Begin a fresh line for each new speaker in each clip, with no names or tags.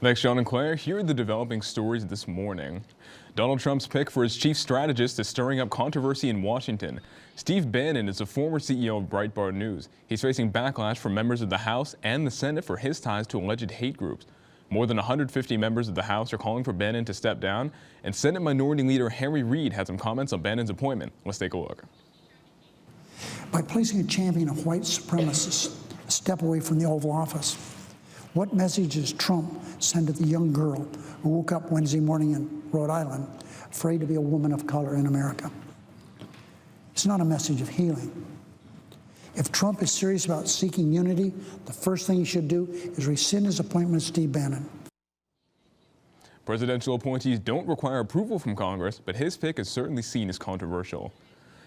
Thanks, Sean and Claire. Here are the developing stories this morning. Donald Trump's pick for his chief strategist is stirring up controversy in Washington. Steve Bannon is a former CEO of Breitbart News. He's facing backlash from members of the House and the Senate for his ties to alleged hate groups. More than 150 members of the House are calling for Bannon to step down, and Senate Minority Leader Harry Reid had some comments on Bannon's appointment. Let's take a look.
By placing a champion of white supremacists a step away from the Oval Office, what message does Trump send to the young girl who woke up Wednesday morning in Rhode Island afraid to be a woman of color in America? It's not a message of healing. If Trump is serious about seeking unity, the first thing he should do is rescind his appointment of Steve Bannon.
Presidential appointees don't require approval from Congress, but his pick is certainly seen as controversial.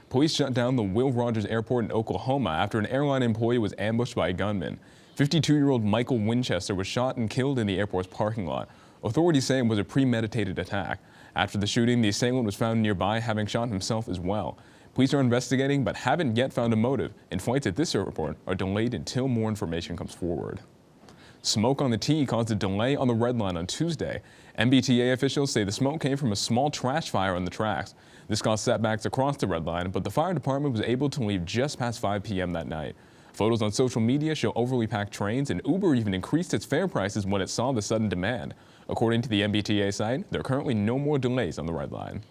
Police shut down the Will Rogers Airport in Oklahoma after an airline employee was ambushed by a gunman. 52-year-old Michael Winchester was shot and killed in the airport's parking lot. Authorities say it was a premeditated attack. After the shooting, the assailant was found nearby, having shot himself as well. Police are investigating but haven't yet found a motive, and flights at this airport are delayed until more information comes forward. Smoke on the T caused a delay on the Red Line on Tuesday. MBTA officials say the smoke came from a small trash fire on the tracks. This caused setbacks across the Red Line, but the fire department was able to leave just past 5 p.m. that night. Photos on social media show overly packed trains, and Uber even increased its fare prices when it saw the sudden demand. According to the MBTA site, there are currently no more delays on the Red Line.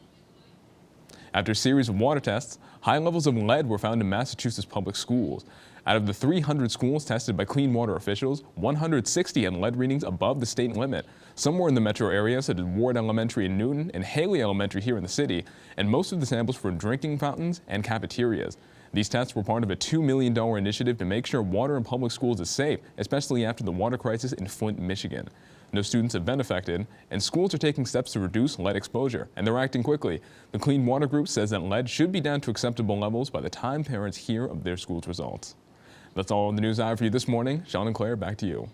After a series of water tests, high levels of lead were found in Massachusetts public schools. Out of the 300 schools tested by clean water officials, 160 had lead readings above the state limit. Some were in the metro area, such as Ward Elementary in Newton and Haley Elementary here in the city, and most of the samples were drinking fountains and cafeterias. These tests were part of a $2 million initiative to make sure water in public schools is safe, especially after the water crisis in Flint, Michigan. No students have been affected, and schools are taking steps to reduce lead exposure, and they're acting quickly. The Clean Water Group says that lead should be down to acceptable levels by the time parents hear of their school's results. That's all in the news I have for you this morning. Sean and Claire, back to you.